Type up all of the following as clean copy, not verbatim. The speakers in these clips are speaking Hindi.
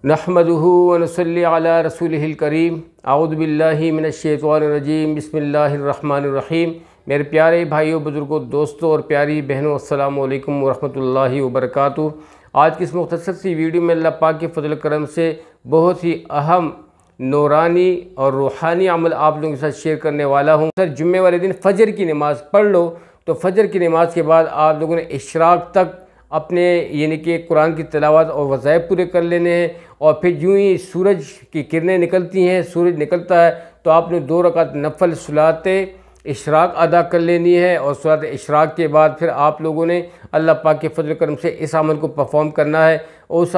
नहमदुहु व नसल्ली अला रसूलिहिल करीम। आऊज़ु बिल्लाहि मिनश्शैतानिर्रजीम। बिस्मिल्लाहिर्रहमानिर्रहीम। मेरे प्यारे भाइयों, बुज़ुर्गों, दोस्तों और प्यारी बहनों, अस्सलामु अलैकुम व रहमतुल्लाहि व बरकातुहू। आज की इस मुख्तसर सी वीडियो में अल्लाह पाक के फजल करम से बहुत ही अहम नूरानी और रूहानी अमल आप लोगों के साथ शेयर करने वाला हूँ। सर, जुम्मे वाले दिन फ़जर की नमाज़ पढ़ लो, तो फ़जर की नमाज़ के बाद आप लोगों ने इशराक तक अपने यानी कि कुरान की तिलावत और वज़ाइफ पूरे कर लेने हैं। और फिर यूँ ही सूरज की किरणें निकलती हैं, सूरज निकलता है तो आपने 2 रकात नफल सलाते इशराक अदा कर लेनी है। और सलात इशराक के बाद फिर आप लोगों ने अल्लाह पाक के फजल करम से इस अमल को परफॉर्म करना है। और इस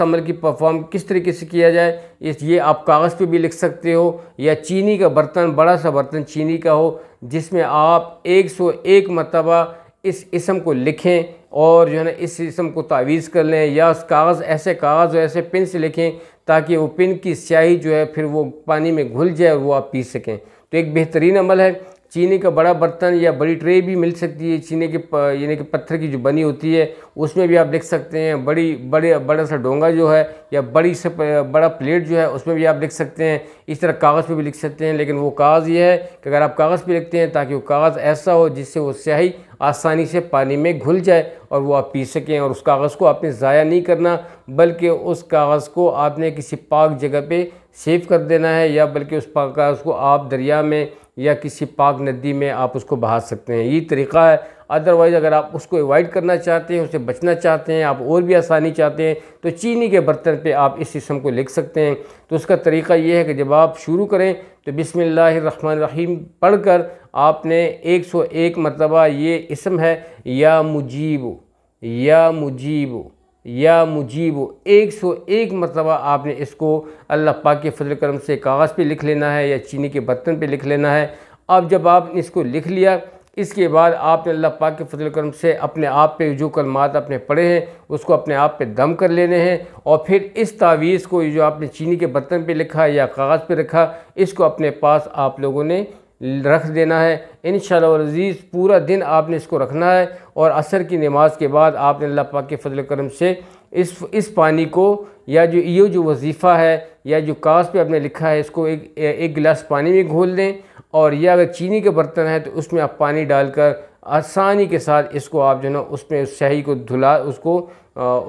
अमल की परफॉर्म किस तरीके से किया जाए, ये आप कागज़ पे भी लिख सकते हो, या चीनी का बर्तन, बड़ा सा बर्तन चीनी का हो, जिसमें आप 101 मरतबा इस इसम को लिखें और जो है ना इस इसम को तावीज़ कर लें, या उस कागज़ ऐसे कागज़ ऐसे पेन से लिखें ताकि वो पेन की स्याही जो है फिर वो पानी में घुल जाए और वो आप पी सकें। तो एक बेहतरीन अमल है। चीनी का बड़ा बर्तन या बड़ी ट्रे भी मिल सकती है, चीनी के यानी कि पत्थर की जो बनी होती है, उसमें भी आप लिख सकते हैं। बड़ा सा डोंगा जो है या बड़ा प्लेट जो है, उसमें भी आप लिख सकते हैं। इस तरह कागज़ पे भी लिख सकते हैं, लेकिन वो कागज़ ये है कि अगर आप कागज़ पे लिखते हैं ताकि वो कागज़ ऐसा हो जिससे वो स्याही आसानी से पानी में घुल जाए और वो आप पी सकें। और उस कागज़ को आपने ज़ाया नहीं करना, बल्कि उस कागज़ को आपने किसी पाक जगह पे सेव कर देना है, या बल्कि उस कागज़ को आप दरिया में या किसी पाक नदी में आप उसको बहा सकते हैं। ये तरीक़ा है। अदरवाइज़ अगर आप उसको अवॉइड करना चाहते हैं, उससे बचना चाहते हैं, आप और भी आसानी चाहते हैं, तो चीनी के बर्तन पे आप इस इसम को लिख सकते हैं। तो उसका तरीक़ा ये है कि जब आप शुरू करें तो बिस्मिल्लाहिर्रहमानिर्रहीम पढ़कर आपने 101 मरतबा, ये इसम है या मुजीब या मुजीब या मुजीब, 101 मरतबा आपने इसको अल्लाह पाक के फजल करम से कागज़ पे लिख लेना है या चीनी के बर्तन पे लिख लेना है। अब जब आपने इसको लिख लिया, इसके बाद आपने अल्लाह पाक के फजल करम से अपने आप पे जो कलमात आपने पढ़े हैं उसको अपने आप पे दम कर लेने हैं। और फिर इस तावीज़ को जो आपने चीनी के बर्तन पे लिखा या कागज़ पे रखा, इसको अपने पास आप लोगों ने रख देना है। इंशाअल्लाह अज़ीज़ पूरा दिन आपने इसको रखना है। और असर की नमाज के बाद आपने अल्लाह पाक के फजल करम से इस पानी को, या ये जो वजीफ़ा है या जो कागज़ पे आपने लिखा है, इसको एक गिलास पानी में घोल दें। और यह अगर चीनी के बर्तन है तो उसमें आप पानी डालकर आसानी के साथ इसको आप जो है ना उसमें उस स्याही को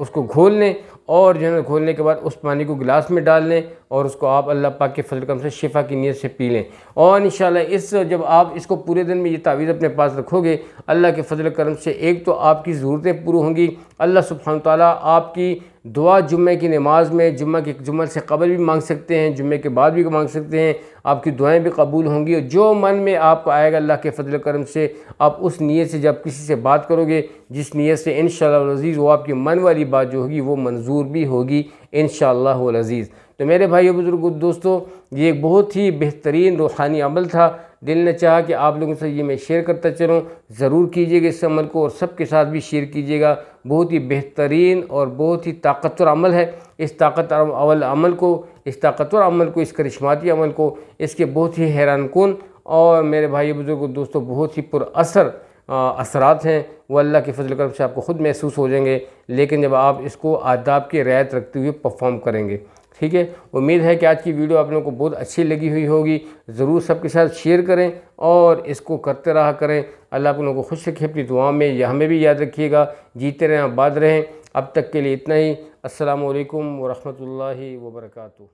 उसको घोल लें। और जो है ना घोलने के बाद उस पानी को गिलास में डाल लें और उसको आप अल्लाह पाक के फजल करम से शिफा की नीयत से पी लें। और इंशाअल्लाह जब आप इसको पूरे दिन में ये तावीज़ अपने पास रखोगे, अल्लाह के फजल करम से एक तो आपकी ज़रूरतें पूरी होंगी, अल्लाह सुब्हान तआला आपकी दुआ जुम्मे की नमाज में जुम्मे से कबल भी मांग सकते हैं, जुम्मे के बाद भी मांग सकते हैं, आपकी दुआएं भी कबूल होंगी। और जो मन में आपको आएगा अल्लाह के फजल करम से, आप उस नीयत से जब किसी से बात करोगे, जिस नीयत से इंशाअल्लाह अज़ीज़ वो आपकी मन वाली बात जो होगी वो मंजूर भी होगी इंशाअल्लाह अज़ीज़। तो मेरे भाइयों, बुजुर्गों, दोस्तों, ये एक बहुत ही बेहतरीन रूहानी अमल था। दिल ने चाहा कि आप लोगों से ये मैं शेयर करता चलूँ। ज़रूर कीजिएगा इस अमल को और सबके साथ भी शेयर कीजिएगा। बहुत ही बेहतरीन और बहुत ही ताकतवर अमल है। इस ताकतवर अमल को, इस करिश्माती अमल को, इसके बहुत ही हैरानकुन और मेरे भाइयों, बुजुर्गों, दोस्तों, बहुत ही पुरअसर असरात हैं। वो अल्लाह के फजल करम से आपको ख़ुद महसूस हो जाएंगे, लेकिन जब आप इसको आदाब की रियायत रखते हुए परफॉर्म करेंगे। ठीक है, उम्मीद है कि आज की वीडियो आप लोगों को बहुत अच्छी लगी हुई होगी। ज़रूर सबके साथ शेयर करें और इसको करते रहा करें। अल्लाह आप लोगों को खुश रखे अपनी दुआ में, या हमें भी याद रखिएगा। जीते रहें, आबाद रहें। अब तक के लिए इतना ही। अस्सलामु अलैकुम व रहमतुल्लाहि व बरकातुहू।